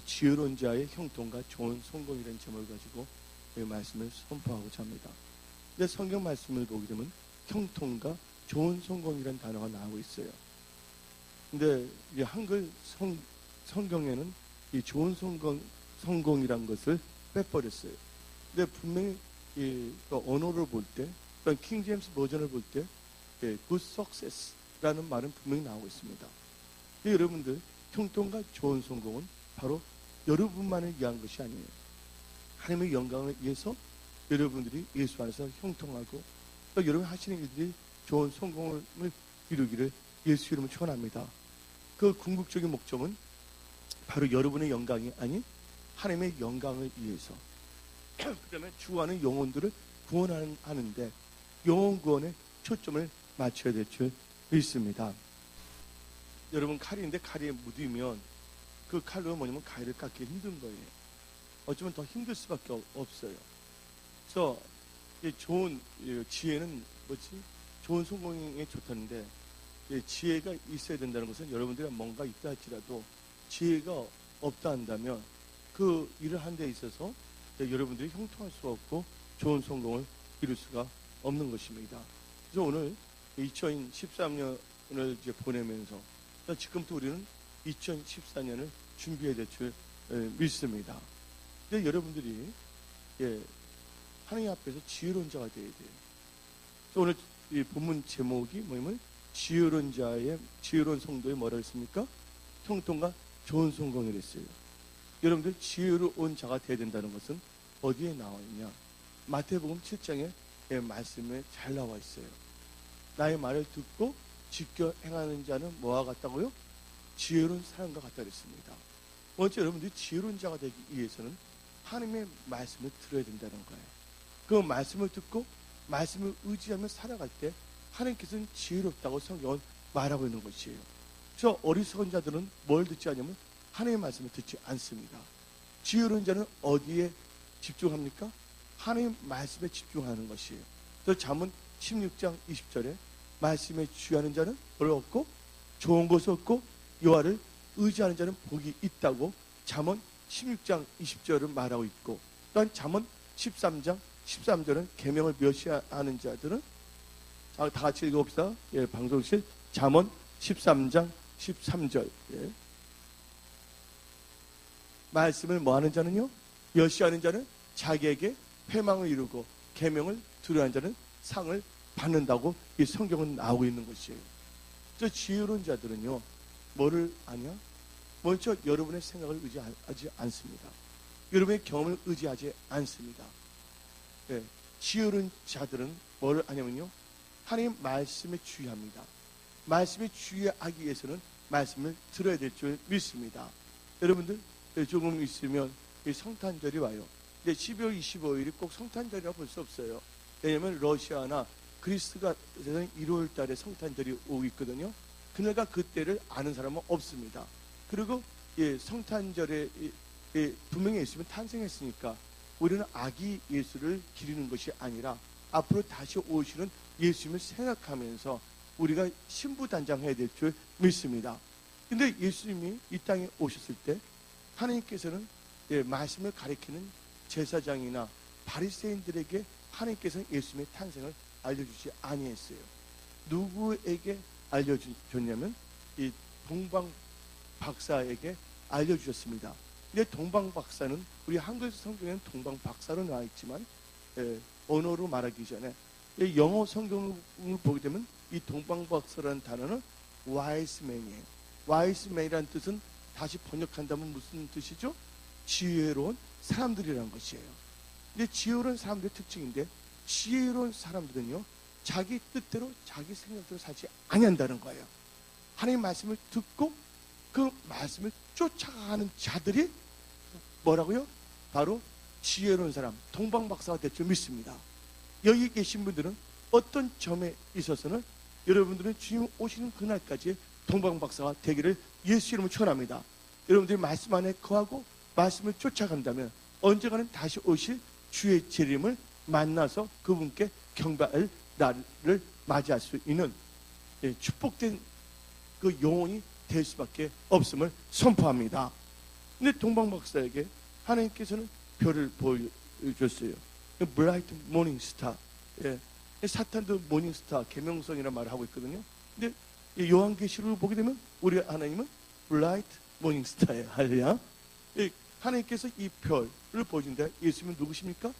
지혜로운 자의 형통과 좋은 성공이라는 제목을 가지고 이 말씀을 선포하고자 합니다. 근데 성경 말씀을 보게 되면 형통과 좋은 성공이라는 단어가 나오고 있어요. 근데 이 한글 성경에는 이 좋은 성공이란 것을 빼버렸어요. 근데 분명히 이 언어를 볼 때, 킹 제임스 버전을 볼 때, good success라는 말은 분명히 나오고 있습니다. 여러분들, 형통과 좋은 성공은 바로 여러분만을 위한 것이 아니에요. 하나님의 영광을 위해서 여러분들이 예수 안에서 형통하고 또 여러분 하시는 일들이 좋은 성공을 이루기를 예수 이름으로 축원합니다. 그 궁극적인 목적은 바로 여러분의 영광이 아닌 하나님의 영광을 위해서, 그다음에 주하는 영혼들을 구원하는데 영혼 구원에 초점을 맞춰야 될 줄 믿습니다. 여러분, 칼인데 칼에 묻으면 그 칼로 뭐냐면 가위를 깎기 힘든 거예요. 어쩌면 더 힘들 수밖에 없어요. 그래서 좋은 지혜는 뭐지? 좋은 성공에 좋다는데 지혜가 있어야 된다는 것은 여러분들이 뭔가 있다 할지라도 지혜가 없다 한다면 그 일을 한 데 있어서 여러분들이 형통할 수 없고 좋은 성공을 이룰 수가 없는 것입니다. 그래서 오늘 2013년을 이제 보내면서 지금부터 우리는 2014년을 준비해야 될 줄 믿습니다. 근데 여러분들이 하나님 앞에서 지혜로운 자가 되어야 돼요. 오늘 이 본문 제목이 뭐냐면 지혜로운 자의 지혜로운 성도의 뭐라 했습니까? 형통과 좋은 성공을 했어요. 여러분들 지혜로운 자가 되어야 된다는 것은 어디에 나와 있냐? 마태복음 7장에 말씀에 잘 나와 있어요. 나의 말을 듣고 지켜 행하는 자는 뭐와 같다고요? 지혜로운 사람과 같다 그랬습니다. 먼저 여러분들이 지혜로운 자가 되기 위해서는 하나님의 말씀을 들어야 된다는 거예요. 그 말씀을 듣고 말씀을 의지하며 살아갈 때 하나님께서는 지혜롭다고 성경은 말하고 있는 것이에요. 저 어리석은 자들은 뭘 듣지 않냐면 하나님의 말씀을 듣지 않습니다. 지혜로운 자는 어디에 집중합니까? 하나님의 말씀에 집중하는 것이에요. 저 잠언 16장 20절에 말씀에 주의하는 자는 뭘 얻고 좋은 것을 얻고 여호와를 의지하는 자는 복이 있다고 잠언 16장 20절은 말하고 있고, 또한 잠언 13장 13절은 계명을 멸시하는 자들은 다 같이 읽어봅시다. 방송실 잠언 13장 13절. 말씀을 뭐하는 자는요? 멸시하는 자는 자기에게 회망을 이루고 계명을 두려워하는 자는 상을 받는다고 이 성경은 나오고 있는 것이에요. 저 지혜로운 자들은요, 뭐를 아냐? 먼저 여러분의 생각을 의지하지 않습니다. 여러분의 경험을 의지하지 않습니다. 지혜로운 자들은 뭐를 아냐면요, 하나님 말씀에 주의합니다. 말씀에 주의하기 위해서는 말씀을 들어야 될 줄 믿습니다. 여러분들 조금 있으면 성탄절이 와요. 근데 12월 25일이 꼭 성탄절이라 볼 수 없어요. 왜냐하면 러시아나 그리스가 1월 달에 성탄절이 오고 있거든요. 그날과 그때를 아는 사람은 없습니다. 그리고 성탄절에 분명히 예수님은 탄생했으니까 우리는 아기 예수를 기리는 것이 아니라 앞으로 다시 오시는 예수님을 생각하면서 우리가 신부단장해야 될 줄 믿습니다. 근데 예수님이 이 땅에 오셨을 때 하나님께서는 말씀을 가리키는 제사장이나 바리새인들에게 하나님께서는 예수님의 탄생을 알려주지 아니했어요. 누구에게 알려줬냐면 이 동방 박사에게 알려주셨습니다. 근데 동방 박사는 우리 한글 성경에는 동방 박사로 나와 있지만 언어로 말하기 전에 영어 성경을 보게 되면 이 동방 박사라는 단어는 wise man이에요. wise man이라는 뜻은 다시 번역한다면 무슨 뜻이죠? 지혜로운 사람들이라는 것이에요. 근데 지혜로운 사람들의 특징인데, 지혜로운 사람들은요, 자기 뜻대로 자기 생각대로 살지 아니한다는 거예요. 하나님의 말씀을 듣고 그 말씀을 쫓아가는 자들이 뭐라고요? 바로 지혜로운 사람, 동방박사가 될 줄 믿습니다. 여기 계신 분들은 어떤 점에 있어서는 여러분들은 주님 오시는 그날까지 동방박사가 되기를 예수 이름으로 축원합니다. 여러분들이 말씀 안에 거하고 말씀을 쫓아간다면 언젠가는 다시 오실 주의 재림을 만나서 그분께 경배할 날을 맞이할 수 있는 축복된 그 영혼이 될 수밖에 없음을 선포합니다. 근데 동방 박사에게 하나님께서는 별을 보여줬어요. 브라이트 모닝 스타. 예. 사탄도 모닝 스타, 계명성이라는 말을 하고 있거든요. 근데 요한계시록을 보게 되면 우리 하나님은 브라이트 모닝 스타예요. 할렐루야. 하나님께서 이 별을 보여준다. 예수님은 누구십니까?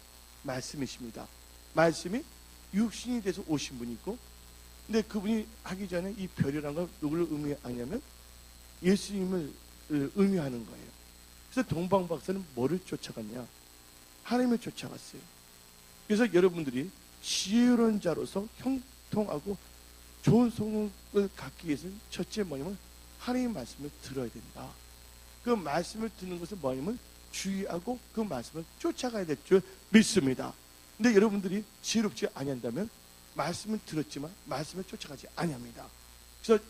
말씀이십니다. 말씀이 육신이 돼서 오신 분이고, 근데 그분이 하기 전에 이 별이라는 걸 누구를 의미하냐면 예수님을 의미하는 거예요. 그래서 동방 박사는 뭐를 쫓아갔냐? 하나님을 쫓아갔어요. 그래서 여러분들이 지혜로운 자로서 형통하고 좋은 성공을 갖기 위해서는 첫째 뭐냐면 하나님의 말씀을 들어야 된다. 그 말씀을 듣는 것은 뭐냐면 주의하고 그 말씀을 쫓아가야 될 줄 믿습니다. 근데 여러분들이 지혜롭지 아니한다면 말씀을 들었지만 말씀을 쫓아가지 아니합니다. 그래서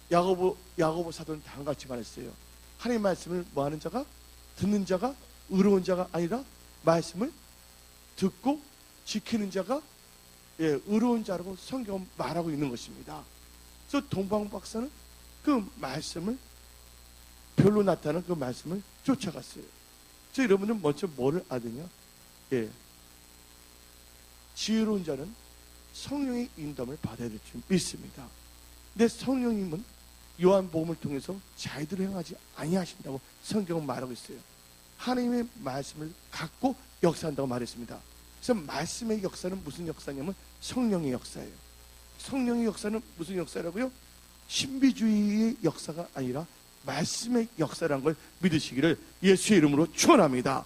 야고보 사도는 다음과 같이 말했어요. 하나님의 말씀을 뭐하는 자가, 듣는 자가 의로운 자가 아니라 말씀을 듣고 지키는 자가 의로운 자라고 성경은 말하고 있는 것입니다. 그래서 동방 박사는 그 말씀을, 별로 나타나는 그 말씀을 쫓아갔어요. 그래서 여러분은 먼저 뭐를 아느냐? 지혜로운 자는 성령의 인도함을 받아야 될 줄 믿습니다. 근데 성령님은 요한복음을 통해서 자기들을 행하지 아니하신다고 성경은 말하고 있어요. 하나님의 말씀을 갖고 역사한다고 말했습니다. 그래서 말씀의 역사는 무슨 역사냐면 성령의 역사예요. 성령의 역사는 무슨 역사라고요? 신비주의의 역사가 아니라 말씀의 역사라는 걸 믿으시기를 예수의 이름으로 축원합니다.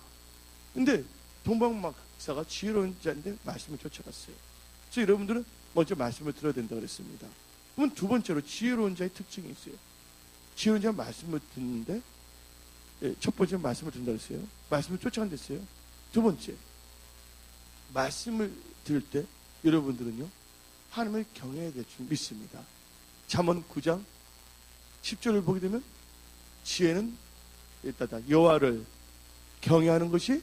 근데 동방 박사가 지혜로운 자인데 말씀을 쫓아갔어요. 그래서 여러분들은 먼저 말씀을 들어야 된다고 그랬습니다. 그러면 두 번째로 지혜로운 자의 특징이 있어요. 지혜로운 자는 말씀을 듣는데, 첫 번째 말씀을 듣는다고 했어요. 말씀을 쫓아간다 했어요. 두 번째, 말씀을 들을 때 여러분들은요 하나님을 경외해야 될 줄 믿습니다. 잠언 9장 10절을 보게 되면 지혜는 여호와를 경외하는 것이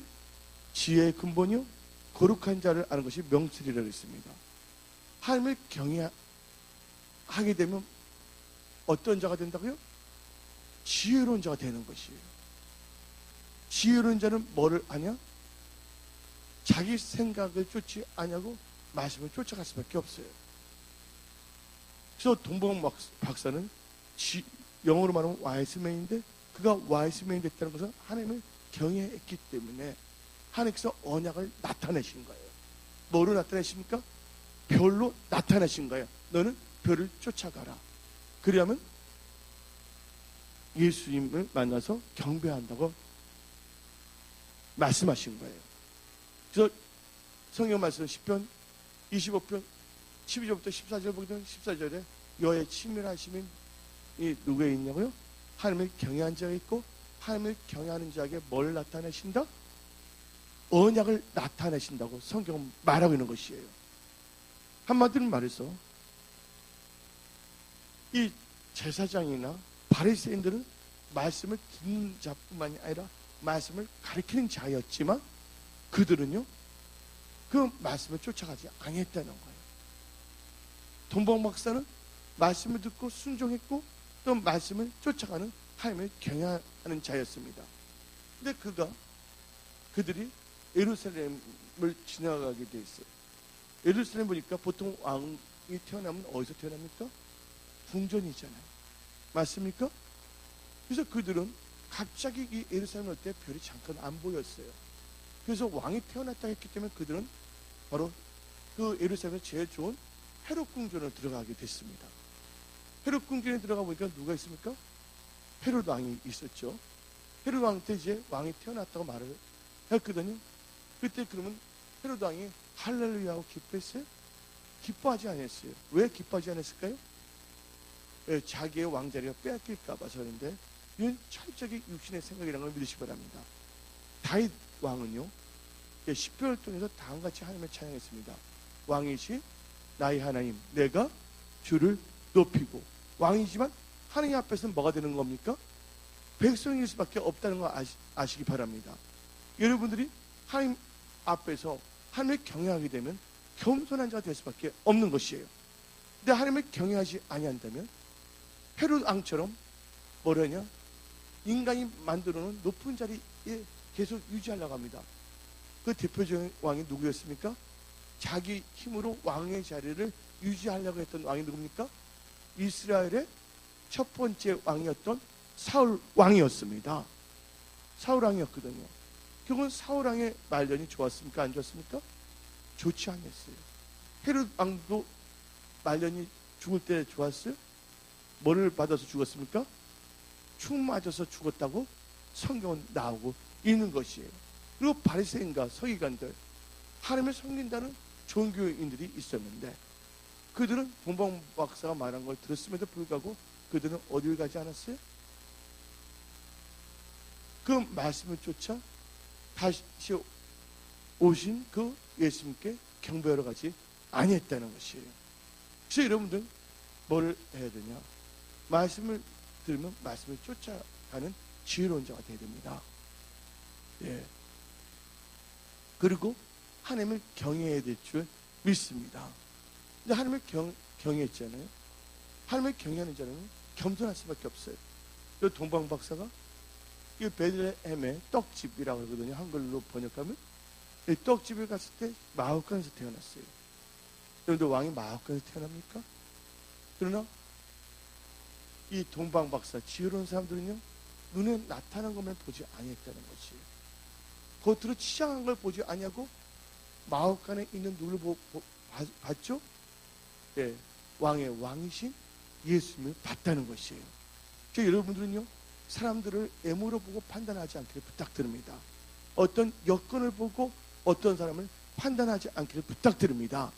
지혜의 근본이요 거룩한 자를 아는 것이 명철이라고 했습니다. 하나님을 경외하게 되면 어떤 자가 된다고요? 지혜로운 자가 되는 것이에요. 지혜로운 자는 뭐를 아냐? 자기 생각을 쫓지 아냐고 말씀을 쫓아갈 수밖에 없어요. 그래서 동방 박사는 영어로 말하면 와이스맨인데, 그가 와이스맨이 됐다는 것은 하나님을 경외했기 때문에 하나님께서 언약을 나타내신 거예요. 뭐로 나타내십니까? 별로 나타내신 거예요. 너는 별을 쫓아가라. 그러면 예수님을 만나서 경배한다고 말씀하신 거예요. 그래서 성경 말씀 10편 25편 12절부터 14절 보게 되면 14절에 여호와의 친밀하심이 누구에 있냐고요? 하나님을 경외한 자가 있고, 하나님을 경외하는 자에게 뭘 나타내신다? 언약을 나타내신다고 성경은 말하고 있는 것이에요. 한마디로 말해서 이 제사장이나 바리새인들은 말씀을 듣는 자뿐만이 아니라 말씀을 가르치는 자였지만 그들은요 그 말씀을 쫓아가지 아니했다는 거예요. 동방 박사는 말씀을 듣고 순종했고 또 말씀을 쫓아가는 하나님을 경외하는 자였습니다. 근데 그들이 예루살렘을 지나가게 돼 있어요. 예루살렘 보니까 보통 왕이 태어나면 어디서 태어납니까? 궁전이잖아요. 맞습니까? 그래서 그들은 갑자기 이 예루살렘 올 때 별이 잠깐 안 보였어요. 그래서 왕이 태어났다 했기 때문에 그들은 바로 그 예루살렘에 제일 좋은 헤롯 궁전으로 들어가게 됐습니다. 헤롯 궁전에 들어가 보니까 누가 있습니까? 헤롯 왕이 있었죠. 헤롯 왕한테 이제 왕이 태어났다고 말을 했거든요. 그때 그러면 헤롯 왕이 할렐루야하고 기뻐했어요? 기뻐하지 않았어요. 왜 기뻐하지 않았을까요? 자기의 왕자리가 빼앗길까 봐서인데, 이건 철저하게 육신의 생각이라는 걸 믿으시기 바랍니다. 다윗 왕은요 10편을 통해서 다음같이 하나님을 찬양했습니다. 왕이시 나의 하나님, 내가 주를 높이고. 왕이지만 하나님 앞에서는 뭐가 되는 겁니까? 백성일 수밖에 없다는 거 아시기 바랍니다. 여러분들이 하나님 앞에서 하나님을 경외하게 되면 겸손한 자가 될 수밖에 없는 것이에요. 근데 하나님을 경외하지 아니한다면 헤롯 왕처럼 뭐라냐? 인간이 만들어 놓은 높은 자리에 계속 유지하려고 합니다. 그 대표적인 왕이 누구였습니까? 자기 힘으로 왕의 자리를 유지하려고 했던 왕이 누굽니까? 이스라엘의 첫 번째 왕이었던 사울 왕이었습니다. 사울 왕이었거든요. 결국은 사울 왕의 말년이 좋았습니까? 안 좋았습니까? 좋지 않았어요. 헤롯 왕도 말년이 죽을 때 좋았어요? 뭐를 받아서 죽었습니까? 충 맞아서 죽었다고 성경은 나오고 있는 것이에요. 그리고 바리새인과 서기관들, 하나님을 섬긴다는 종교인들이 있었는데 그들은 동방 박사가 말한 걸 들었음에도 불구하고 그들은 어딜 가지 않았어요? 그 말씀을 쫓아 다시 오신 그 예수님께 경배하러 가지 아니했다는 것이에요. 그래서 여러분들 뭘 해야 되냐? 말씀을 들으면 말씀을 쫓아가는 지혜로운 자가 되어야 됩니다. 예. 그리고 하나님을 경외해야 될 줄 믿습니다. 근데 하나님을 경외했잖아요. 하나님을 경외하는 자는 겸손할 수밖에 없어요. 그 동방 박사가 이 베들레헴의 떡집이라고 하거든요. 한글로 번역하면 이 떡집에 갔을 때 마혹간에서 태어났어요. 여러분들 왕이 마혹간에서 태어납니까? 그러나 이 동방 박사 지혜로운 사람들은요 눈에 나타난 것만 보지 아니했다는 것이에요. 겉으로 치장한 걸 보지 아니하고 마혹간에 있는 눈을 봤죠? 예, 왕의 왕이신 예수님을 봤다는 것이에요. 여러분들은요 사람들을 애무로 보고 판단하지 않기를 부탁드립니다. 어떤 여건을 보고 어떤 사람을 판단하지 않기를 부탁드립니다.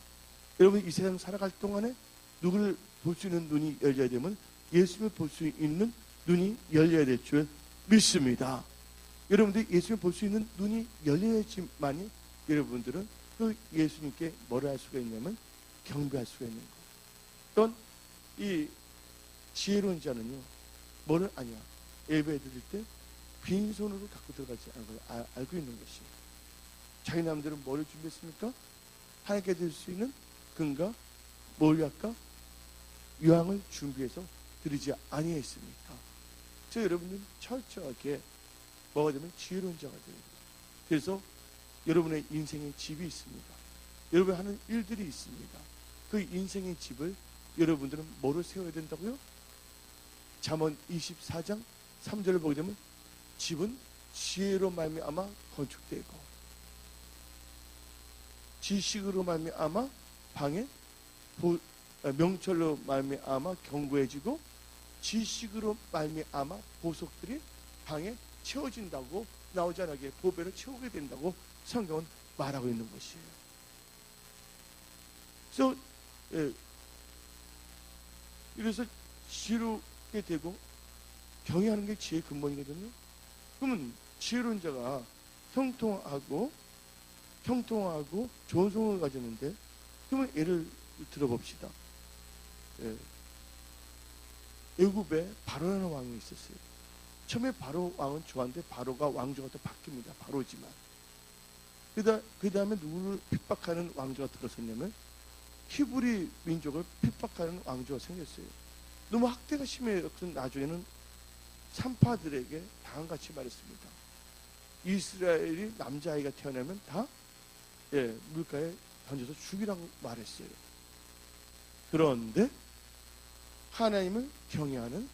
여러분 이 세상 살아갈 동안에 누구를 볼 수 있는 눈이 열려야 되면 예수님을 볼 수 있는 눈이 열려야 될 줄 믿습니다. 여러분들이 예수님을 볼 수 있는 눈이 열려야지만이 여러분들은 그 예수님께 뭐를 할 수가 있냐면 경배할 수가 있는 거. 또한 이 지혜로운 자는요 뭐를 아냐 예배 드릴 때 빈손으로 갖고 들어가지 않은 걸 알고 있는 것이에요. 자기 남들은 뭐를 준비했습니까? 하나님께 드릴 수 있는 금과 몰약과 유황을 준비해서 드리지 아니했습니까? 그래서 여러분은 철저하게 뭐가 되면 지혜로운 자가 됩니다. 그래서 여러분의 인생의 집이 있습니다. 여러분이 하는 일들이 있습니다. 그 인생의 집을 여러분들은 뭐로 세워야 된다고요? 잠언 24장 3절을 보게 되면 집은 지혜로 말미암아 건축되고 지식으로 말미암아 방에 명철로 말미암아 견고해지고 지식으로 말미암아 보석들이 방에 채워진다고 나오잖아요. 보배로 채우게 된다고 성경은 말하고 있는 것이에요. 그래서 이래서 지혜롭게 되고 경외하는 게 지혜의 근본이거든요. 그러면 지혜로운 자가 형통하고 좋은 성을 가졌는데 그러면 예를 들어봅시다. 애굽에 바로라는 왕이 있었어요. 처음에 바로 왕은 좋았는데 바로가 왕조가 또 바뀝니다. 바로지만 그 다음에 누구를 핍박하는 왕조가 들어섰냐면 히브리 민족을 핍박하는 왕조가 생겼어요. 너무 학대가 심해서 나중에는 산파들에게 당한같이 말했습니다. 이스라엘이 남자아이가 태어나면 다 물가에 던져서 죽이라고 말했어요. 그런데 하나님을 경외하는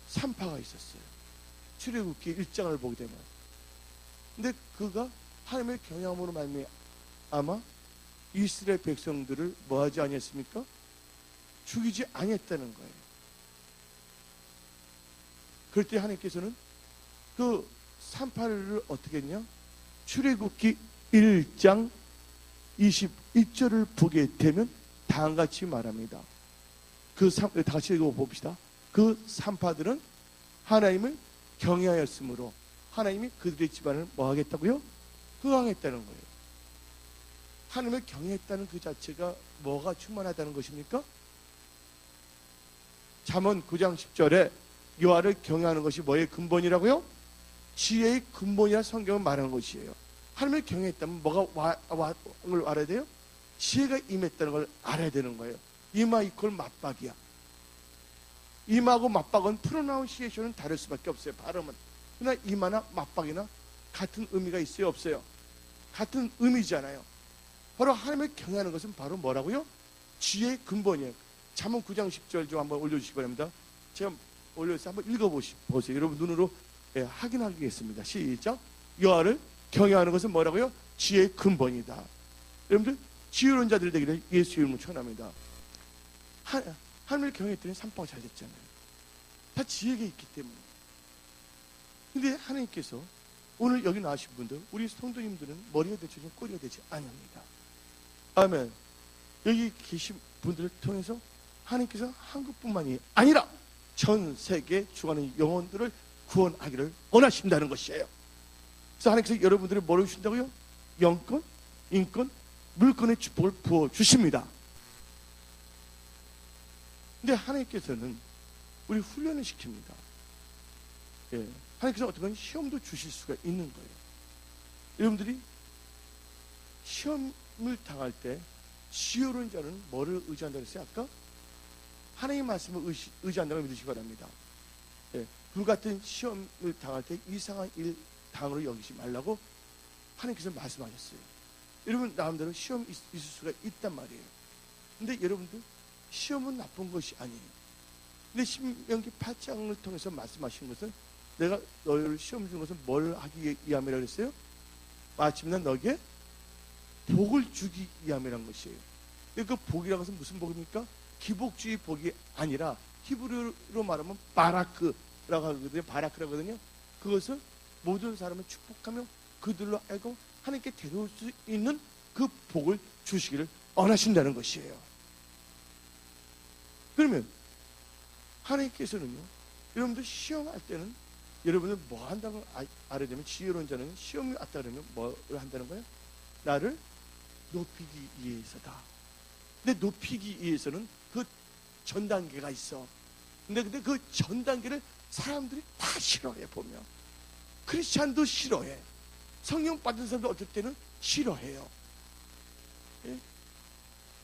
산파가 있었어요. 출애굽기 1장을 보게 되면. 근데 그가 하나님을 경외함으로 말미암아 이스라엘 백성들을 뭐하지 아니했습니까? 죽이지 아니했다는 거예요. 그럴 때 하나님께서는 그 산파를 어떻게 했냐? 출애굽기 1장 21절을 보게 되면 다음같이 말합니다. 다시 읽어봅시다. 그 산파들은 하나님을 경외하였으므로 하나님이 그들의 집안을 뭐 하겠다고요? 흥왕했다는 거예요. 하나님을 경외했다는 그 자체가 뭐가 충만하다는 것입니까? 잠언 9장 10절에 여호와를 경외하는 것이 뭐의 근본이라고요? 지혜의 근본이라 성경은 말하는 것이에요. 하나님을 경외했다면 뭐가 걸 알아야 돼요? 지혜가 임했다는 걸 알아야 되는 거예요. 이마 이퀄 맞박이야. 임하고 맞박은 프로나운시에이션은 다를 수밖에 없어요. 발음은. 그러나 임하나 맞박이나 같은 의미가 있어요, 없어요? 같은 의미잖아요. 바로 하나님을 경외하는 것은 바로 뭐라고요? 지혜의 근본이에요. 잠언 9장 10절 좀 한번 올려주시기 바랍니다. 제가 올려서 한번 읽어보세요. 여러분 눈으로 확인하겠습니다. 시작. 여호와를 경외하는 것은 뭐라고요? 지혜의 근본이다. 여러분들 지혜로운 자들 되기를 예수 이름으로 축원합니다. 하나님을 경외했더니 삼파가 잘 됐잖아요. 다 지혜가 있기 때문에. 근데 하나님께서 오늘 여기 나오신 분들, 우리 성도님들은 머리가 되지 꼬리가 되지 아니합니다. 아멘. 여기 계신 분들을 통해서 하나님께서 한국뿐만이 아니라 전 세계에 죽어가는 영혼들을 구원하기를 원하신다는 것이에요. 그래서 하나님께서 여러분들을 뭐로 주신다고요? 영권, 인권, 물권의 축복을 부어주십니다. 근데 하나님께서는 우리 훈련을 시킵니다. 하나님께서 어떤 시험도 주실 수가 있는 거예요. 여러분들이 시험을 당할 때 지혜로운 자는 뭐를 의지한다고 했어요? 아까? 하나님의 말씀을 의지한다고 믿으시기 바랍니다. 불같은 시험을 당할 때 이상한 일 당으로 여기지 말라고 하나님께서 말씀하셨어요. 여러분 나름대로 시험이 있을 수가 있단 말이에요. 근데 여러분들 시험은 나쁜 것이 아니에요. 근데 신명기 8장을 통해서 말씀하신 것은 내가 너희를 시험 준 것은 뭘 하기 위함이라고 했어요? 마침내 너에게 복을 주기 위함이란 것이에요. 그 복이라는 것은 무슨 복입니까? 기복주의 복이 아니라 히브리어로 말하면 바라크라고 하거든요. 바라크라고 하거든요. 그것은 모든 사람을 축복하며 그들로 알고 하나님께 데려올 수 있는 그 복을 주시기를 원하신다는 것이에요. 그러면 하나님께서는요, 여러분들 시험할 때는 여러분들 뭐 한다고 알아야 되면, 지혜로운 자는 시험이 왔다 그러면 뭘 한다는 거예요? 나를 높이기 위해서다. 근데 높이기 위해서는 그 전 단계가 있어. 근데 그 전 단계를 사람들이 다 싫어해. 보면 크리스찬도 싫어해. 성령 받은 사람도 어떨 때는 싫어해요.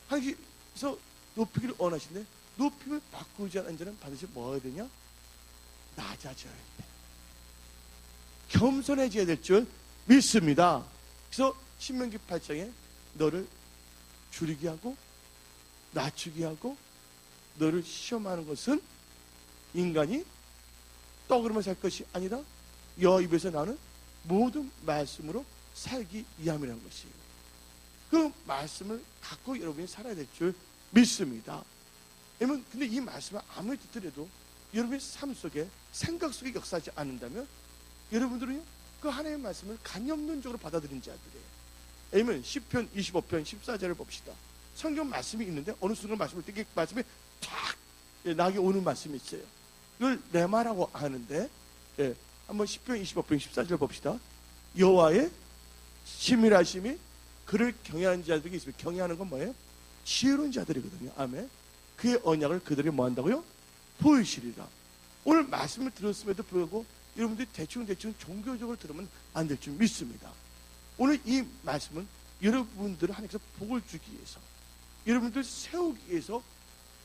하나님께서 높이기를 원하시는데, 높임을 바꾸지 않은 자는 반드시 뭐 해야 되냐? 낮아져야 돼. 겸손해져야 될 줄 믿습니다. 그래서 신명기 8장에 너를 줄이게 하고 낮추게 하고 너를 시험하는 것은 인간이 떡으로만 살 것이 아니라 여호와 입에서 나는 모든 말씀으로 살기 위함이라는 것이에요. 그 말씀을 갖고 여러분이 살아야 될 줄 믿습니다. 왜냐면 근데 이 말씀을 아무리 듣더라도 여러분의 삶 속에, 생각 속에 역사하지 않는다면 여러분들은요, 그 하나님의 말씀을 관념론적으로 받아들인 자들이에요. 왜냐면 시편 25편 14절을 봅시다. 성경 말씀이 있는데 어느 순간 말씀이 탁 나게 오는 말씀이 있어요. 이걸 레마라고 하는데, 한번 시편 25편 14절 봅시다. 여호와의 치밀하심이 그를 경외하는 자들에게 있습니다. 경외하는 건 뭐예요? 지혜로운 자들이거든요. 아멘. 그의 언약을 그들이 뭐 한다고요? 보이시리라. 오늘 말씀을 들었음에도 불구하고 여러분들이 대충 종교적으로 들으면 안 될 줄 믿습니다. 오늘 이 말씀은 여러분들을 하나님께서 복을 주기 위해서, 여러분들 세우기 위해서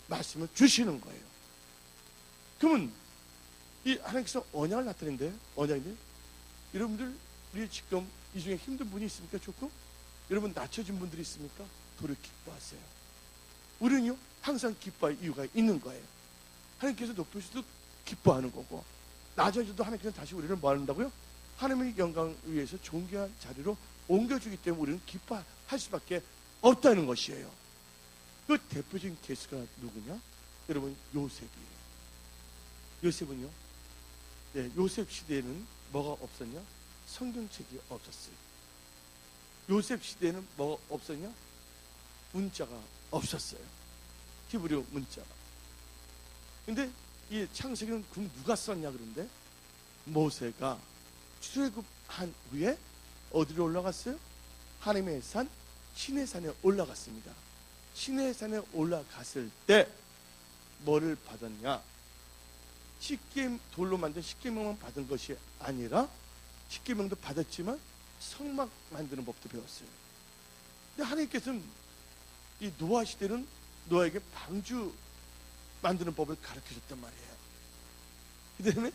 말씀을 주시는 거예요. 그러면 이 하나님께서 언약을 나타내는데, 언약인데 여러분들 우리 지금 이 중에 힘든 분이 있습니까? 조금? 여러분 낮춰진 분들이 있습니까? 도를 기뻐하세요. 우리는요 항상 기뻐할 이유가 있는 거예요. 하나님께서 높으셔도 기뻐하는 거고, 낮아져도 하나님께서 다시 우리를 뭐 한다고요? 하나님의 영광을 위해서 존귀한 자리로 옮겨주기 때문에 우리는 기뻐할 수밖에 없다는 것이에요. 그 대표적인 케이스가 누구냐? 여러분 요셉이에요. 요셉은요, 요셉 시대에는 뭐가 없었냐? 성경책이 없었어요. 요셉 시대에는 뭐가 없었냐? 문자가 없었어요. 히브리어 문자가. 근데 이 창세기는 그럼 누가 썼냐 그런데, 모세가 출애굽한 후에 어디로 올라갔어요? 하나님의 산 시내산에 올라갔습니다. 시내산에 올라갔을 때 뭐를 받았냐? 돌로 만든 십계명만 받은 것이 아니라, 십계명도 받았지만 성막 만드는 법도 배웠어요. 근데 하나님께서는 이 노아 시대는 노아에게 방주 만드는 법을 가르쳐줬단 말이에요. 그 다음에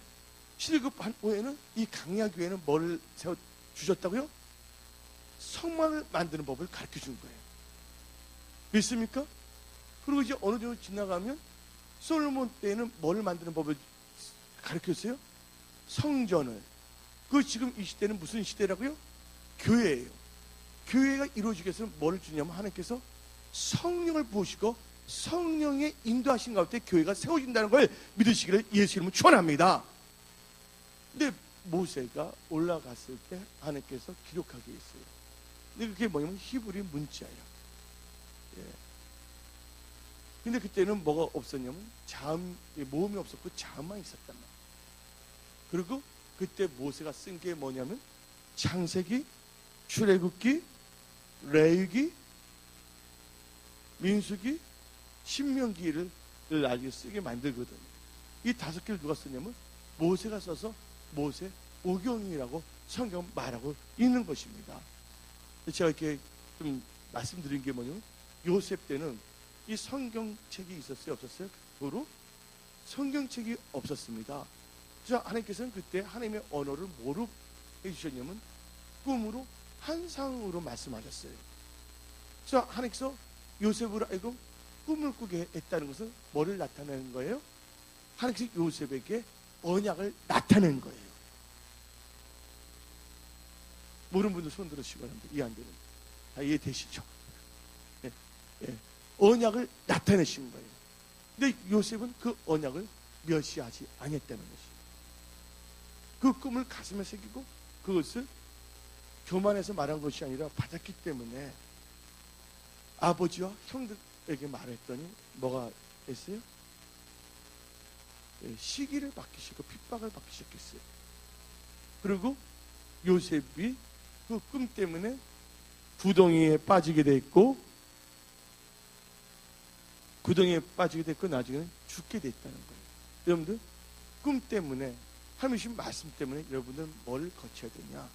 실급한 후에는 이 강야 교회는 뭘 세워 주셨다고요? 성막을 만드는 법을 가르쳐 준 거예요. 믿습니까? 그리고 이제 어느 정도 지나가면 솔로몬 때에는 뭘 만드는 법을 가르쳤어요? 성전을. 그 지금 이 시대는 무슨 시대라고요? 교회예요. 교회가 이루어지기 위해서는 뭘 주냐면 하나님께서 성령을 부으시고 성령의 인도하신 가운데 교회가 세워진다는 걸 믿으시기를 예수 이름으로 축원합니다. 근데 모세가 올라갔을 때 하나님께서 기록하게 했어요. 근데 그게 뭐냐면 히브리 문자예요. 예. 근데 그때는 뭐가 없었냐면 모험이 없었고 자음만 있었단 말이에요. 그리고 그때 모세가 쓴 게 뭐냐면 창세기, 출애굽기, 레위기, 민수기, 신명기를 나중에 쓰게 만들거든요. 이 5개를 누가 썼냐면 모세가 써서 모세 오경이라고 성경 말하고 있는 것입니다. 제가 이렇게 좀 말씀드린 게 뭐냐면 요셉 때는 이 성경책이 있었어요? 없었어요? 도로 성경책이 없었습니다. 그래서 하나님께서는 그때 하나님의 언어를 뭐로 해주셨냐면 꿈으로 환상으로 말씀하셨어요. 그래서 하나님께서 요셉으로 알고 꿈을 꾸게 했다는 것은 뭐를 나타내는 거예요? 하나님께서 요셉에게 언약을 나타낸 거예요. 모르는 분들 손 들으시기 바랍니다. 이해 안 되는 다 이해되시죠? 예, 예. 언약을 나타내신 거예요. 근데 요셉은 그 언약을 멸시하지 아니했다는 것이에요. 그 꿈을 가슴에 새기고 그것을 교만해서 말한 것이 아니라 받았기 때문에 아버지와 형들에게 말했더니 뭐가 했어요? 시기를 받기시고 핍박을 받기 시작했어요. 그리고 요셉이 그 꿈 때문에 구덩이에 빠지게 됐고 나중에는 죽게 됐다는 거예요. 여러분들 꿈 때문에 하나님 말씀 때문에 여러분들은 뭘 거쳐야 되냐?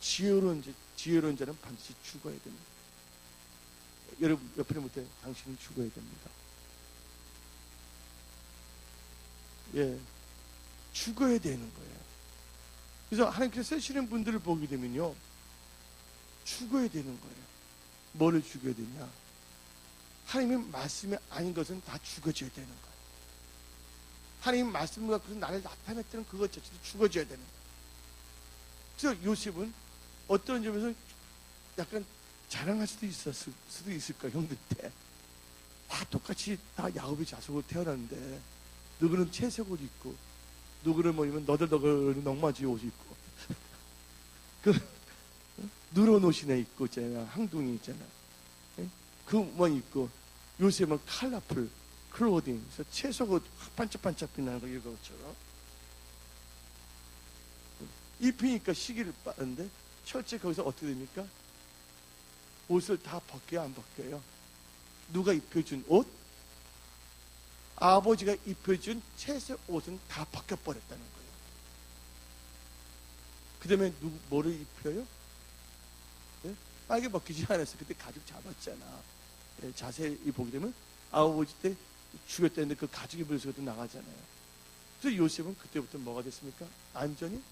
지혜로운 자는 반드시 죽어야 됩니다. 여러분 옆에 못해 당신은 죽어야 됩니다. 예, 죽어야 되는 거예요. 그래서 하나님께서 쓰시는 분들을 보게 되면요, 죽어야 되는 거예요. 뭐를 죽여야 되냐? 하나님의 말씀이 아닌 것은 다 죽어져야 되는 거예요. 하나님 말씀 갖고서 나를 나타냈다는 그것 자체도 죽어져야 되는 거예요. 그래서 요셉은 어떤 점에서 약간 자랑할 수도 있을 거예요. 형들 때 다 똑같이 다 야곱의 자손으로 태어났는데 누구는 채색 옷 입고 누구는 뭐냐면 너덜너덜 넝마지 옷 입고 그 누런 옷이나 입고 있잖아. 항둥이 있잖아. 그만 입고 요셉은 컬러풀 클로딩, 그래서 채색 옷 반짝반짝 빛나는 거 이것처럼 입히니까 시기를 빠는데 철제 거기서 어떻게 됩니까? 옷을 다 벗겨요, 안 벗겨요? 누가 입혀준 옷? 아버지가 입혀준 채색 옷은 다 벗겨버렸다는 거예요. 그 다음에 뭐를 입혀요? 네? 빨개 벗기지 않았어요. 그때 가죽 잡았잖아. 네, 자세히 보게 되면 아버지 때 죽였다는데 그 가죽 입으면서도 나가잖아요. 그래서 요셉은 그때부터 뭐가 됐습니까? 완전히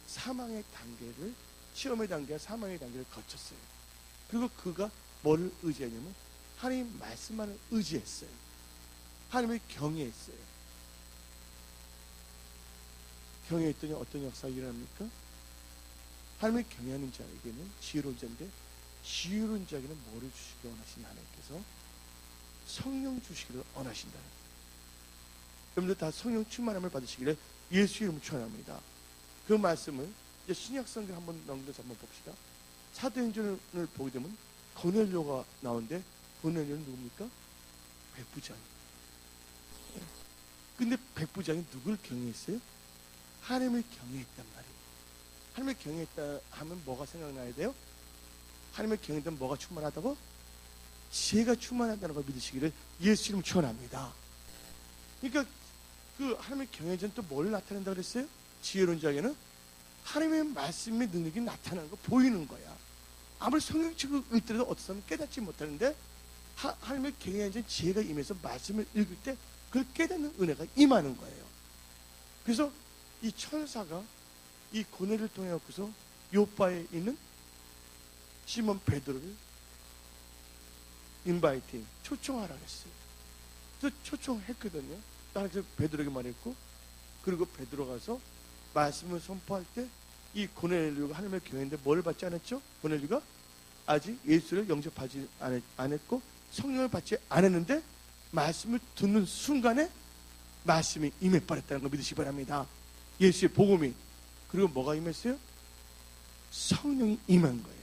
사망의 단계를, 시험의 단계와 사망의 단계를 거쳤어요. 그리고 그가 뭐를 의지하냐면 하나님 말씀만을 의지했어요. 하나님을 경외했어요. 경외했더니 어떤 역사가 일어납니까? 하나님을 경외하는 자에게는 지혜로운 자인데, 지혜로운 자에게는 뭐를 주시기 원하시냐? 하나님께서 성령 주시기를 원하신다는 거예요. 여러분들 다 성령 충만함을 받으시기를 예수 이름으로 축원합니다. 그 말씀을 이제 신약 성경 한번 넘겨서 한번 봅시다. 사도행전을 보게 되면 고넬료가 나오는데, 고넬료는 누굽니까? 백부장. 근데 백부장이 누굴 경외했어요? 하나님을 경외했단 말이에요. 하나님을 경외했다 하면 뭐가 생각나야 돼요? 하나님을 경외했다면 뭐가 충만하다고? 지혜가 충만하다는 걸 믿으시기를 예수 이름으로 축원합니다. 그러니까 그 하나님의 경외자는 또 뭘 나타낸다고 그랬어요? 지혜로운 자에게는 하나님의 말씀의 능력이 나타나는 거 보이는 거야. 아무리 성경책을 읽더라도 어떤 사람은 깨닫지 못하는데 하나님의 경외하는 지혜가 임해서 말씀을 읽을 때 그걸 깨닫는 은혜가 임하는 거예요. 그래서 이 천사가 이 고뇌를 통해 갖고서 요바에 있는 시몬 베드로를 인바이팅 초청하라 했어요. 그래서 초청했거든요. 나는 그래서 베드로에게 말했고, 그리고 베드로 가서 말씀을 선포할 때 이 고넬료가 하나님의 교회인데 뭘 받지 않았죠? 고넬료가 아직 예수를 영접하지 안 했고 성령을 받지 않았는데 말씀을 듣는 순간에 말씀이 임해버렸다는 걸 믿으시기 바랍니다. 예수의 복음이. 그리고 뭐가 임했어요? 성령이 임한 거예요.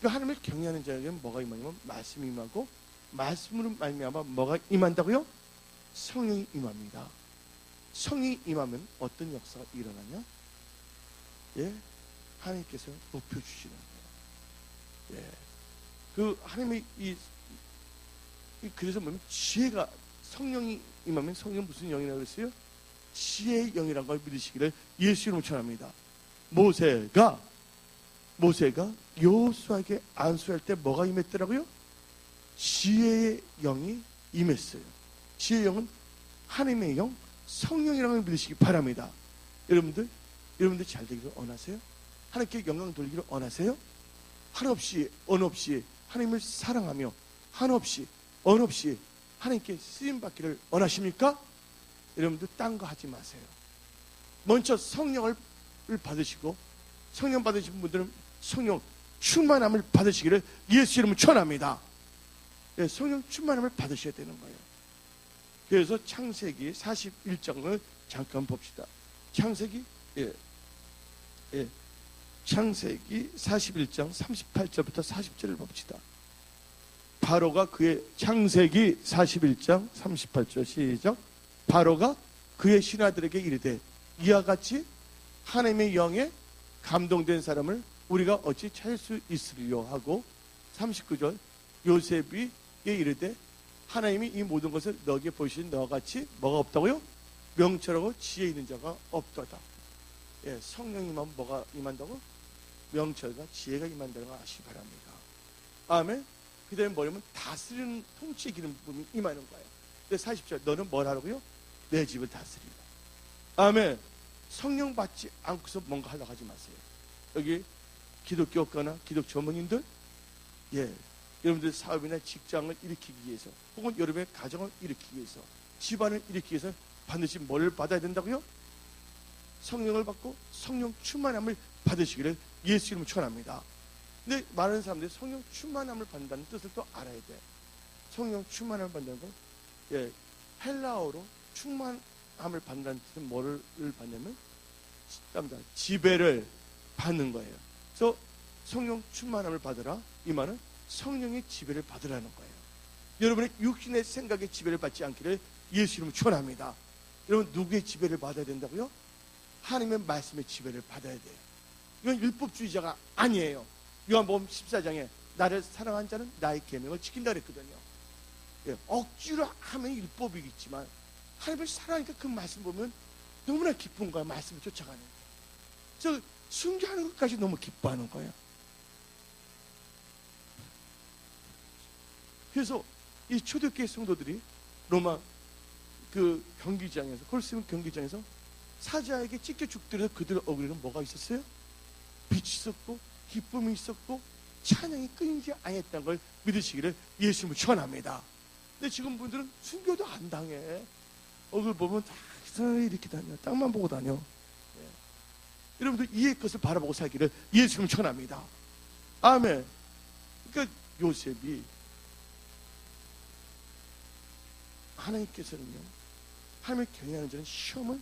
그러니까 하나님을 경외하는 자에게는 뭐가 임하냐면 말씀이 임하고, 말씀으로 말미암아 뭐가 임한다고요? 성령이 임합니다. 성령이 임하면 어떤 역사가 일어나냐? 예, 하나님께서 높여주시는 거예요. 예, 그 하나님의 그래서 뭐냐면 지혜가, 성령이 임하면 성령은 무슨 영이라고 그랬어요? 지혜의 영이라는 걸 믿으시기를 예수 이름으로 축원합니다. 모세가 여호수아에게 안수할 때 뭐가 임했더라고요? 지혜의 영이 임했어요. 지혜의 영은 하나님의 영, 성령이라는 걸 믿으시기 바랍니다. 여러분들 잘 되기를 원하세요? 하나님께 영광 돌리기를 원하세요? 한없이 언없이 하나님을 사랑하며 한없이 언없이 하나님께 쓰임받기를 원하십니까? 여러분들 딴 거 하지 마세요. 먼저 성령을 받으시고, 성령 받으신 분들은 성령 충만함을 받으시기를 예수 이름으로 축원합니다. 예, 성령 충만함을 받으셔야 되는 거예요. 그래서 창세기 41장을 잠깐 봅시다. 창세기 41장 38절부터 40절을 봅시다. 바로가 그의, 창세기 41장 38절 시작. 바로가 그의 신하들에게 이르되 이와 같이 하나님의 영에 감동된 사람을 우리가 어찌 찾을 수 있으리요 하고, 39절 요셉이 이르되 하나님이 이 모든 것을 너에게 보이신 너와 같이 뭐가 없다고요? 명철하고 지혜 있는 자가 없도다. 예, 성령이 임하면 뭐가 임한다고? 명철과 지혜가 임한다는 걸 아시기 바랍니다. 아멘. 그 다음에 뭐냐면 다스리는 통치의 기름 부음이 임하는 거예요. 근데 40절 너는 뭘 하라고요? 내 집을 다스리라. 아멘. 성령 받지 않고서 뭔가 하려고 하지 마세요. 여기 기독교거나 기독 전문인들, 예, 여러분들 사업이나 직장을 일으키기 위해서, 혹은 여러분의 가정을 일으키기 위해서, 집안을 일으키기 위해서 반드시 뭘 받아야 된다고요? 성령을 받고 성령 충만함을 받으시기를 예수 이름으로 축원합니다. 근데 많은 사람들이 성령 충만함을 받는다는 뜻을 또 알아야 돼. 성령 충만함을 받는다는 건, 예, 헬라어로 충만함을 받는다는 뜻은 뭐를 받냐면 지배를 받는 거예요. 그래서 성령 충만함을 받으라, 이 말은 성령의 지배를 받으라는 거예요. 여러분의 육신의 생각의 지배를 받지 않기를 예수 이름으로 축원합니다. 여러분 누구의 지배를 받아야 된다고요? 하나님의 말씀의 지배를 받아야 돼요. 이건 율법주의자가 아니에요. 요한복음 14장에 나를 사랑한 자는 나의 계명을 지킨다 그랬거든요. 예, 억지로 하면 율법이겠지만 하나님을 사랑하니까 그 말씀 보면 너무나 기쁜 거야. 말씀을 쫓아가는 게. 저 순교하는 것까지 너무 기뻐하는 거예요. 그래서 이 초대교회 성도들이 로마 그 경기장에서, 콜시움 경기장에서 사자에게 찢겨 죽더라도 그들 얼굴에는 뭐가 있었어요? 빛이 있었고 기쁨이 있었고 찬양이 끊이지 않았다는 걸 믿으시기를 예수님을 축원합니다. 근데 지금 분들은 순교도 안 당해. 얼굴 보면 다 이렇게 다녀. 땅만 보고 다녀. 예. 여러분들 이의 것을 바라보고 살기를 예수님을 축원합니다. 아멘. 그러니까 요셉이, 하나님께서는요, 하나님을 경외하는 자는 시험을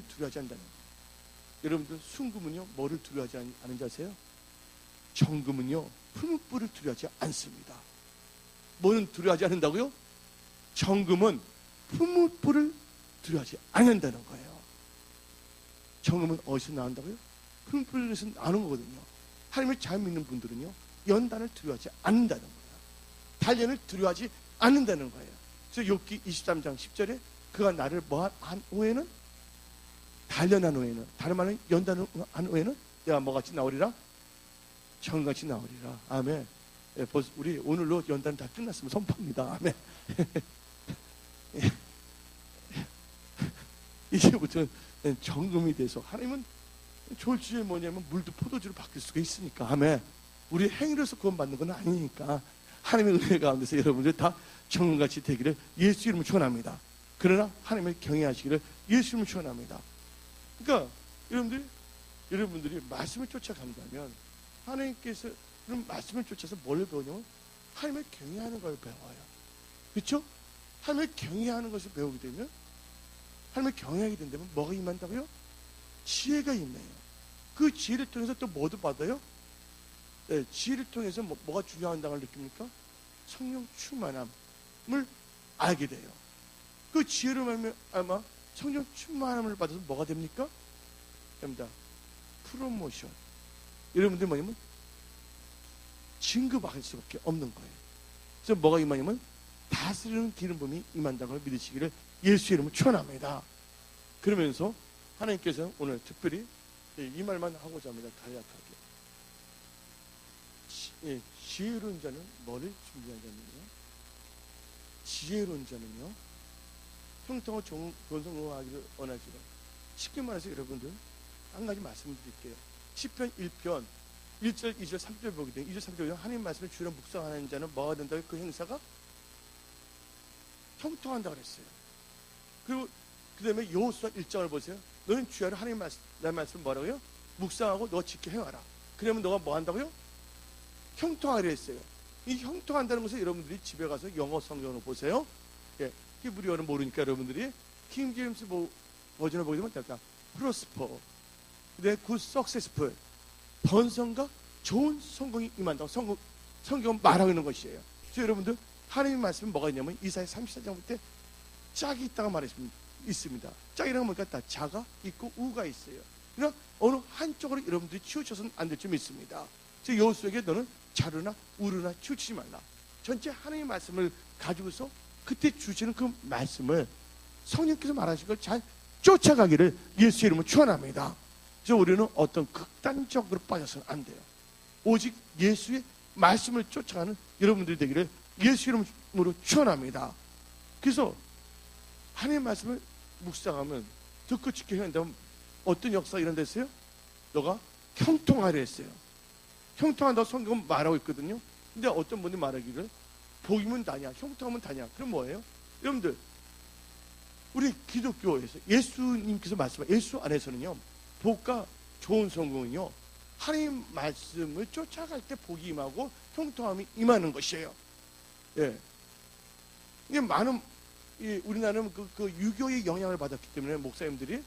두려워하지 않는다는 거예요. 여러분들 순금은요 뭐를 두려워하지 않은 자세요? 정금은요 풀무불을 두려워하지 않습니다. 뭐는 두려워하지 않는다고요? 정금은 풀무불을 두려워하지 않는다는 거예요. 정금은 어디서 나온다고요? 풀무불에서 나오는 거거든요. 하나님을 잘 믿는 분들은요 연단을 두려워하지 않는다는 거예요. 단련을 두려워하지 않는다는 거예요. 그래서 욥기 23장 10절에 그가 나를 뭐한 후에는, 단련한 후에는, 다른 말은 연단한 후에는 내가 뭐같이 나오리라? 정같이 나오리라. 아멘. 벌써 우리 오늘로 연단 다 끝났으면 선포합니다. 아멘. 이제부터는 정금이 돼서 하나님은 좋을 주제 뭐냐면 물도 포도주로 바뀔 수가 있으니까. 아멘. 우리 행위로서 구원받는 건 아니니까 하나님의 은혜 가운데서 여러분들 다 정금같이 되기를 예수 이름으로 축원합니다. 그러나 하나님을 경외하시기를 예수 이름으로 축원합니다. 그러니까 여러분들이 말씀을 쫓아간다면 하나님께서 그럼 말씀을 쫓아서 뭘 배우냐면 하나님을 경외하는 걸 배워요. 그렇죠? 하나님을 경외하는 것을 배우게 되면 하나님을 경외하게 된다면 뭐가 임한다고요? 지혜가 임해요. 그 지혜를 통해서 또 뭐도 받아요? 네, 지혜를 통해서 뭐가 중요한다고 느낍니까? 성령 충만함을 알게 돼요. 그 지혜로 말하면 아마 성령 충만함을 받아서 뭐가 됩니까? 됩니다. 프로모션. 여러분들 뭐냐면 진급할 수밖에 없는 거예요. 그래서 뭐가 임하냐면 다스리는 기름 부음이 임한다는 걸 믿으시기를 예수 이름으로 축원합니다. 그러면서 하나님께서 오늘 특별히 이 말만 하고자 합니다. 간략하게. 지혜로운 자는 뭐를 준비한 자는요? 지혜로운 자는요, 형통하고 좋은 성공하기를 원하지만, 쉽게 말해서 여러분들 한 가지 말씀드릴게요. 시편 1편 1절, 2절, 3절 보게 되면 2절, 3절 보면 하나님 말씀을 주로 묵상하는 자는 뭐가 된다고? 그 행사가 형통한다고 그랬어요. 그리고 그 다음에 여호수아 1장을 보세요. 너는 주야를 하나님 말씀, 내 말씀 뭐라고요? 묵상하고 너 지켜 행하라. 그러면 너가 뭐 한다고요? 형통하려 했어요. 이 형통한다는 것을 여러분들이 집에 가서 영어 성경을 보세요. 예, 히브리어는 모르니까 여러분들이 킹 제임스 버전을 보게 되면 될까? prosper, 네, good, successful, 번성과 좋은 성공이 임한다고 성경은 말하고 있는 것이에요. 그래서 여러분들 하나님의 말씀은 뭐가 있냐면 이사야 34장부터 짝이 있다가 있습니다. 짝이라는 건 뭐니까 다 자가 있고 우가 있어요. 그러나 어느 한쪽으로 여러분들이 치우쳐서는 안 될 점이 있습니다. 그래서 여호수아에게 너는 자르나 우르나 치우치지 말라. 전체 하나님의 말씀을 가지고서 그때 주시는 그 말씀을 성령께서 말하신 걸 잘 쫓아가기를 예수 이름으로 축원합니다. 그래서 우리는 어떤 극단적으로 빠져서는 안 돼요. 오직 예수의 말씀을 쫓아가는 여러분들이 되기를 예수 이름으로 축원합니다. 그래서 하나님의 말씀을 묵상하면 듣고 지켜 행한다면 어떤 역사가 일어났어요? 너가 형통하려 했어요. 형통한다고 성경은 말하고 있거든요. 근데 어떤 분이 말하기를 복이면 다냐, 형통하면 다냐. 그럼 뭐예요? 여러분들 우리 기독교에서 예수님께서 말씀하신 예수 안에서는요, 복과 좋은 성공은요, 하나님 말씀을 쫓아갈 때 복이 임하고 형통함이 임하는 것이에요. 예. 이게 많은 우리나라는 그 유교의 영향을 받았기 때문에 목사님들이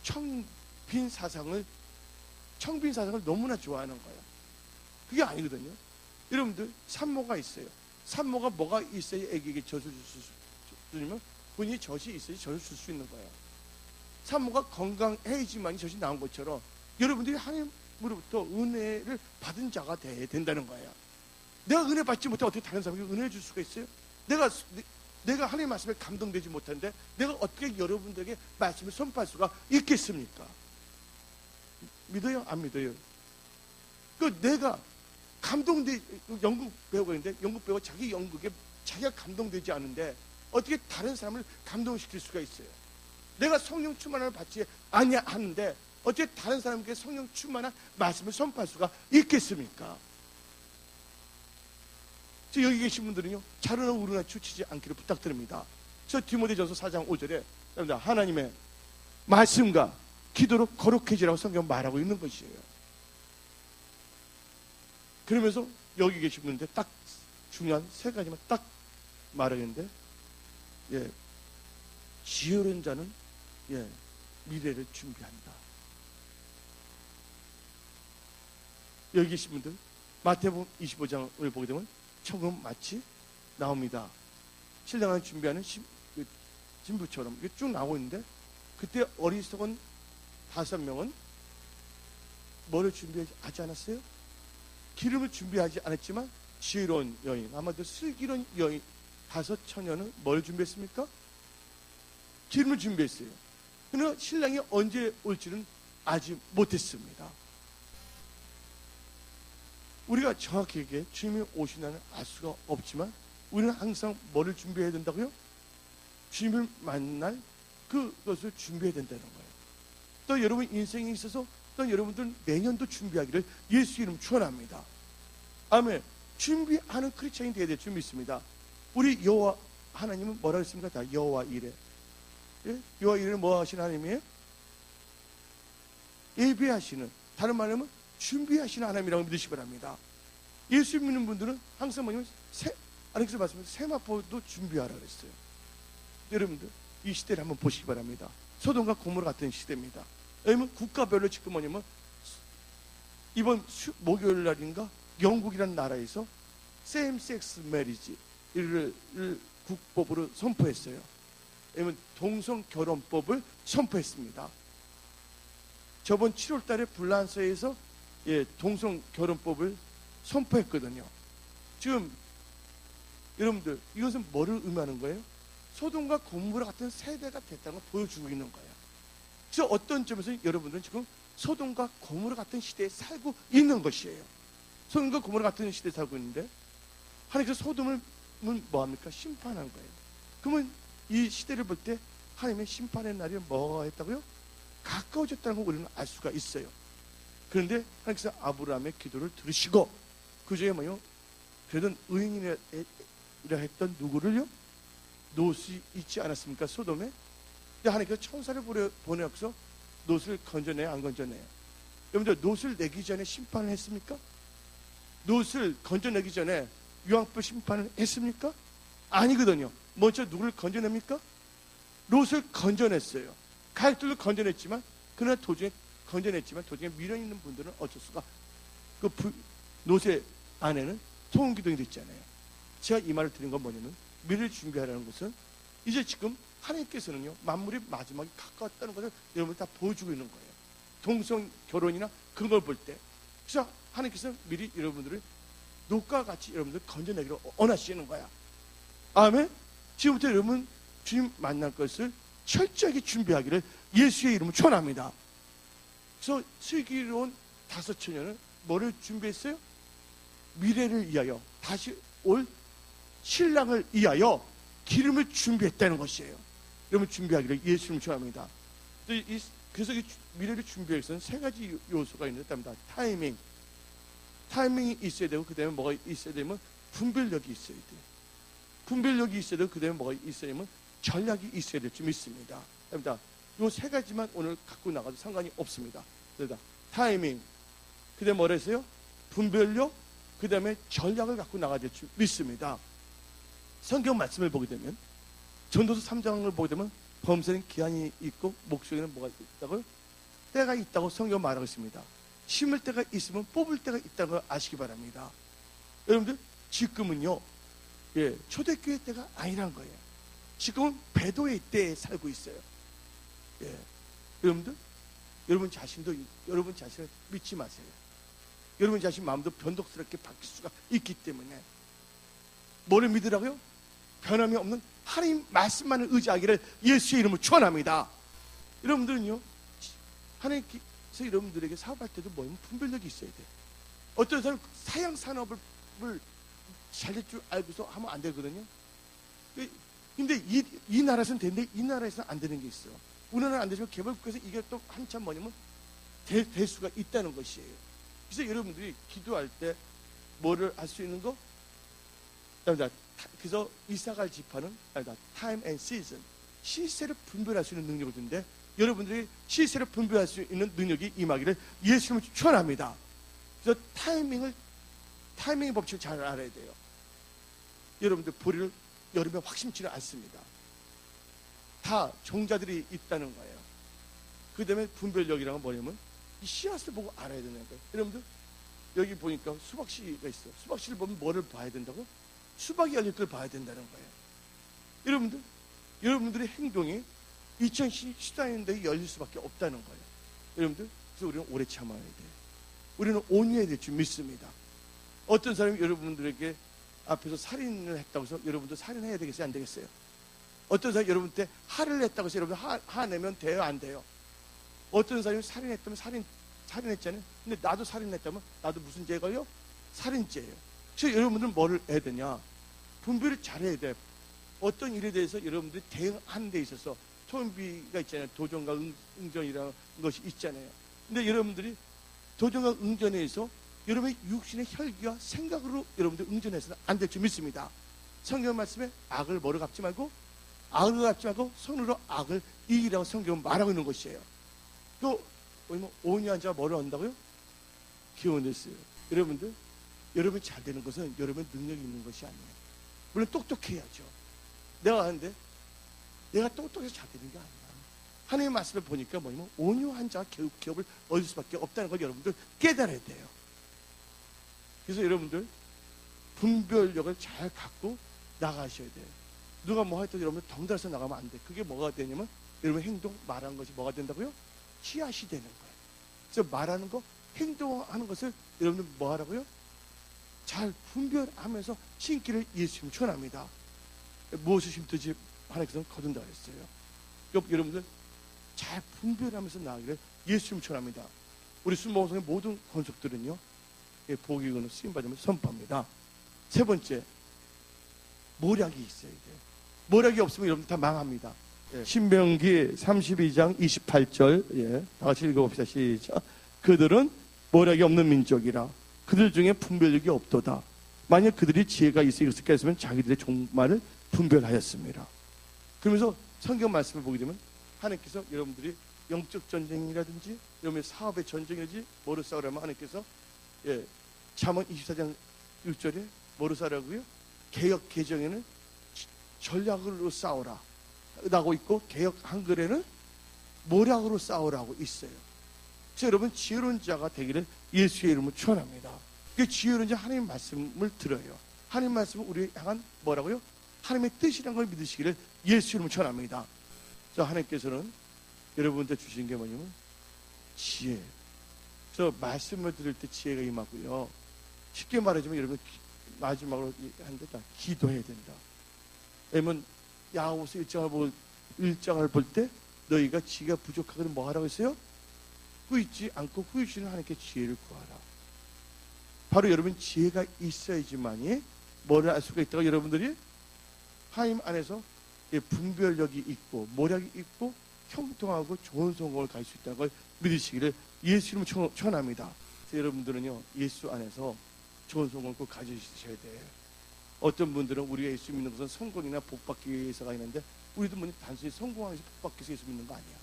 청빈 사상을 너무나 좋아하는 거예요. 그게 아니거든요. 여러분들 산모가 있어요. 산모가 뭐가 있어야 애기에게 젖을 줄 수 있으면 본인이 젖이 있어야지 젖을 줄 수 있는 거예요. 산모가 건강해야지만 젖이 나온 것처럼 여러분들이 하나님으로부터 은혜를 받은 자가 돼야 된다는 거예요. 내가 은혜 받지 못해 어떻게 다른 사람에게 은혜를 줄 수가 있어요? 내가 하나님 말씀에 감동되지 못하는데 내가 어떻게 여러분들에게 말씀을 선포할 수가 있겠습니까? 믿어요? 안 믿어요? 내가 연극 배우가 있는데 연극 배우가 자기 연극에 자기가 감동되지 않은데 어떻게 다른 사람을 감동시킬 수가 있어요? 내가 성령 충만함을 받지 않냐 하는데 어떻게 다른 사람에게 성령 충만한 말씀을 선포할 수가 있겠습니까? 여기 계신 분들은요, 자르나 우르나 치우치지 않기를 부탁드립니다. 저 디모데전서 4장 5절에 하나님의 말씀과 기도로 거룩해지라고 성경 말하고 있는 것이에요. 그러면서 여기 계신 분인데 딱 중요한 세 가지만 딱 말하겠는데, 예, 지혜로운 자는 미래를 준비한다. 여기 계신 분들 마태복음 25장을 보게 되면 처음 마치 나옵니다. 신랑을 준비하는 신부처럼 이게 쭉 나오고 있는데, 그때 어리석은 5명은 뭐를 준비하지 않았어요? 기름을 준비하지 않았지만 지혜로운 여인, 아마도 슬기로운 여인 5 처녀는 뭘 준비했습니까? 기름을 준비했어요. 그러나 신랑이 언제 올지는 아직 못했습니다. 우리가 정확하게 주님이 오시나는 알 수가 없지만 우리는 항상 뭐를 준비해야 된다고요? 주님을 만날 그것을 준비해야 된다는 거예요. 또 여러분 인생에 있어서 또 여러분들 내년도 준비하기를 예수 이름 축원합니다. 아멘. 준비하는 크리스천이 되어야 될 줄 믿습니다. 우리 여호와 하나님은 뭐라 했습니까? 다 여호와 이레. 예? 여호와 이레는 뭐 하시는 하나님이에요? 예배하시는, 다른 말하면 준비하시는 하나님이라고 믿으시기 바랍니다. 예수 믿는 분들은 항상 뭐냐면 하나님께서 말씀하신 세마포도 준비하라 그랬어요. 여러분들 이 시대를 한번 보시기 바랍니다. 소돔과 고모라 같은 시대입니다. 왜냐면 국가별로 지금 뭐냐면 이번 목요일 날인가 영국이라는 나라에서 세임섹스 메리지를 국법으로 선포했어요. 왜냐면 동성 결혼법을 선포했습니다. 저번 7월 달에 불란서에서 동성 결혼법을 선포했거든요. 지금 여러분들 이것은 뭐를 의미하는 거예요? 소돔과 고모라 같은 세대가 됐다는 걸 보여주고 있는 거예요. 그래서 어떤 점에서 여러분들은 지금 소돔과 고모라 같은 시대에 살고 있는 것이에요. 소돔과 고모라 같은 시대에 살고 있는데 하나님께서 소돔을 뭐합니까? 심판한 거예요. 그러면 이 시대를 볼 때 하나님의 심판의 날이 뭐가 했다고요? 가까워졌다는 걸 우리는 알 수가 있어요. 그런데 하나님께서 아브라함의 기도를 들으시고 그 중에 뭐요? 그래도 의인이라 했던 누구를요? 롯이 있지 않았습니까? 소돔에. 근데 하나님께서 천사를 보내어서 롯을 건져내요, 안 건져내요? 여러분들 롯을 내기 전에 심판을 했습니까? 롯을 건져내기 전에 유황불 심판을 했습니까? 아니거든요. 먼저 누구를 건져냅니까? 롯을 건져냈어요. 가족들을 건져냈지만 그러나 도중에 미련 있는 분들은 어쩔 수가 롯의 아내는 소금기둥이 됐잖아요. 제가 이 말을 드린 건 뭐냐면 미래를 준비하라는 것은 이제 지금 하나님께서는요 만물이 마지막에 가까웠다는 것을 여러분 다 보여주고 있는 거예요. 동성 결혼이나 그런 걸 볼 때 그래서 하나님께서 미리 여러분들을 롯과 같이 여러분들 건져내기를 원하시는 거야. 아멘. 지금부터 여러분 주님 만날 것을 철저하게 준비하기를 예수의 이름으로 축원합니다. 그래서 슬기로운 5처녀는 뭐를 준비했어요? 미래를 위하여 다시 올 신랑을 위하여 기름을 준비했다는 것이에요. 여러분 준비하기를 예수님 축원합니다. 그래서 이 미래를 준비하기 위해서는 3가지 요소가 있는데 타이밍이 있어야 되고 그 다음에 뭐가 있어야 되면 분별력이 있어야 돼요. 분별력이 있어야 되고 그 다음에 뭐가 있어야 되면 전략이 있어야 될 줄 믿습니다. 요 3가지만 오늘 갖고 나가도 상관이 없습니다. 그러다 타이밍, 그 다음에 뭐라 했어요? 분별력, 그 다음에 전략을 갖고 나가야 될 줄 믿습니다. 성경 말씀을 보게 되면 전도서 3장을 보게 되면 범사는 기한이 있고 목소리는 뭐가 있다고요? 때가 있다고 성경 말하고 있습니다. 심을 때가 있으면 뽑을 때가 있다는 걸 아시기 바랍니다. 여러분들 지금은요 초대교회 때가 아니란 거예요. 지금은 배도의 때에 살고 있어요. 여러분들 여러분 자신을 믿지 마세요. 여러분 자신 마음도 변덕스럽게 바뀔 수가 있기 때문에 뭐를 믿으라고요? 변함이 없는 하나님 말씀만을 의지하기를 예수의 이름으로 축원합니다. 여러분들은요 하나님께서 여러분들에게 사업할 때도 뭐냐면 분별력이 있어야 돼. 어떤 사람은 사양 산업을 잘 될 줄 알고서 하면 안 되거든요. 근데 이 나라에서는 되는데 이 나라에서는 안 되는 게 있어. 우리나라는 안 되지만 개발국에서 이게 또 한참 뭐냐면 될 수가 있다는 것이에요. 그래서 여러분들이 기도할 때 뭐를 할 수 있는 거? 그래서 이사갈 지파는 타임 앤 시즌, 시세를 분별할 수 있는 능력을 주는데 여러분들이 시세를 분별할 수 있는 능력이 임하기를 예수님을 축원합니다. 그래서 타이밍의 법칙을 잘 알아야 돼요. 여러분들 보리를 여름에 확심치는 않습니다. 다 종자들이 있다는 거예요. 그 다음에 분별력이라는 건 뭐냐면 이 씨앗을 보고 알아야 되는 거예요. 여러분들 여기 보니까 수박씨가 있어요. 수박씨를 보면 뭐를 봐야 된다고? 수박이 열릴 걸 봐야 된다는 거예요. 여러분들의 행동이 2014년도에 열릴 수밖에 없다는 거예요. 여러분들 그래서 우리는 오래 참아야 돼요. 우리는 온유해야 될 줄 믿습니다. 어떤 사람이 여러분들에게 앞에서 살인을 했다고 해서 여러분도 살인해야 되겠어요? 안 되겠어요? 어떤 사람이 여러분한테 화를 냈다고 해서 여러분 화내면 돼요? 안 돼요? 어떤 사람이 살인했다면 살인했잖아요. 근데 나도 살인했다면 나도 무슨 죄 걸려? 살인죄예요. 그래서 여러분들은 뭐를 해야 되냐? 분별을 잘해야 돼. 어떤 일에 대해서 여러분들이 대응하는 데 있어서 토론비가 있잖아요. 도전과 응전이라는 것이 있잖아요. 근데 여러분들이 도전과 응전에서 여러분의 육신의 혈기와 생각으로 여러분들 응전해서는 안 될 줄 믿습니다. 성경 말씀에 악을 뭐로 갚지 말고 악을 갚지 말고 손으로 악을 이기라고 성경은 말하고 있는 것이에요. 또 오은이 앉아 뭐를 한다고요? 기원을 써요. 여러분들, 여러분이 잘 되는 것은 여러분의 능력이 있는 것이 아니에요. 물론 똑똑해야죠. 내가 하는데 내가 똑똑해서 잘 되는 게 아니야. 하나님의 말씀을 보니까 뭐냐면 온유한 자가 기업을 얻을 수밖에 없다는 걸 여러분들 깨달아야 돼요. 그래서 여러분들 분별력을 잘 갖고 나가셔야 돼요. 누가 뭐 하여튼 여러분들 덩달아서 나가면 안 돼. 그게 뭐가 되냐면 여러분 행동, 말하는 것이 뭐가 된다고요? 씨앗이 되는 거예요. 그래서 말하는 거, 행동하는 것을 여러분들 뭐 하라고요? 잘 분별하면서 심기를 예수님 전합니다. 무엇을 심든지 하나님께서는 거둔다 했어요. 여러분들 잘 분별하면서 나가기를 예수님 전합니다. 우리 순복음성의 모든 권속들은요, 복이거는 쓰임받으면 선포합니다. 세 번째, 모략이 있어야 돼요. 모략이 없으면 여러분 다 망합니다. 신명기 32장 28절, 다 같이 읽어봅시다. 시작. 그들은 모략이 없는 민족이라. 그들 중에 분별력이 없도다. 만약 그들이 지혜가 있었을까 했으면 자기들의 종말을 분별하였습니다. 그러면서 성경 말씀을 보게 되면 하나님께서 여러분들이 영적 전쟁이라든지 여러분의 사업의 전쟁이라든지 뭐로 싸우라면 하나님께서 잠언 24장 6절에 뭐로 싸우라고요? 개역 개정에는 전략으로 싸우라 라고 있고 개역 한글에는 모략으로 싸우라고 있어요. 그래서 여러분 지혜로운 자가 되기를 예수의 이름으로 축원합니다. 그 지혜로운 자 하나님의 말씀을 들어요. 하나님의 말씀은 우리를 향한 뭐라고요? 하나님의 뜻이라는 걸 믿으시기를 예수의 이름으로 축원합니다. 자, 하나님께서는 여러분한테 주신 게 뭐냐면 지혜. 그래서 말씀을 들을 때 지혜가 임하고요. 쉽게 말하자면 여러분 마지막으로 하는데 기도해야 된다. 왜냐면 야고보서 1장을 볼 때 너희가 지혜가 부족하거든 뭐 하라고 했어요? 후있지 않고 후이시는 하나님께 지혜를 구하라. 바로 여러분 지혜가 있어야지만이 뭐를 알 수가 있다고 여러분들이 하나님 안에서 분별력이 있고 모략이 있고 형통하고 좋은 성공을 갈 수 있다는 걸 믿으시기를 예수 이름으로 축원합니다. 여러분들은요 예수 안에서 좋은 성공을 꼭 가지셔야 돼요. 어떤 분들은 우리가 예수 믿는 것은 성공이나 복받기 위해서가 있는데 우리도 뭐 단순히 성공하기 위해서 복받기 위해서 예수 믿는 거 아니야.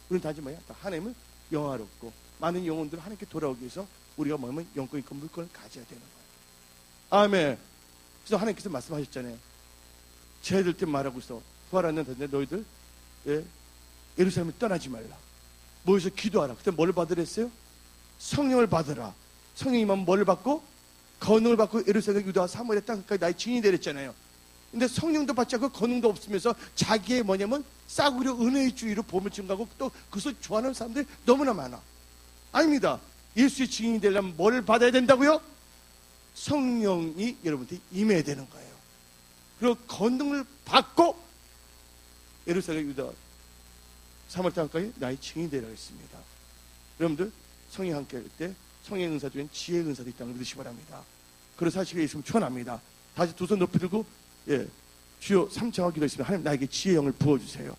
우리는 단지 뭐야? 하나님을 영화롭고 많은 영혼들을 하나님께 돌아오기 위해서 우리가 뭐냐면 영권 있고 물권을 가져야 되는 거예요. 아멘. 그래서 하나님께서 말씀하셨잖아요. 쟤들 때 말하고 있어. 부활하는데 너희들 예루살렘을 떠나지 말라. 모여서 기도하라. 그때 뭘 받으랬어요? 성령을 받으라. 성령이 임하면 뭘 받고? 권능을 받고 예루살렘, 유다, 사마리아 땅까지 나의 증인이 되랬잖아요. 근데 성령도 받지 않고 권능도 없으면서 자기의 뭐냐면 싸구려 은혜의 주의로 보물 증가하고 또 그것을 좋아하는 사람들이 너무나 많아. 아닙니다. 예수의 증인이 되려면 뭘 받아야 된다고요? 성령이 여러분한테 임해야 되는 거예요. 그리고 권능을 받고 예루살렘, 유다, 사마리아 땅까지 나의 증인이 되라고 했습니다. 여러분들 성령 함께 할 때 성령 은사 중엔 지혜의 은사도 있다는 걸 믿으시기 바랍니다. 그래서 사실에 있으면 축원합니다. 다시 두 손 높이 들고 주여 3차와 기도했습니다. 하나님 나에게 지혜의 영을 부어주세요.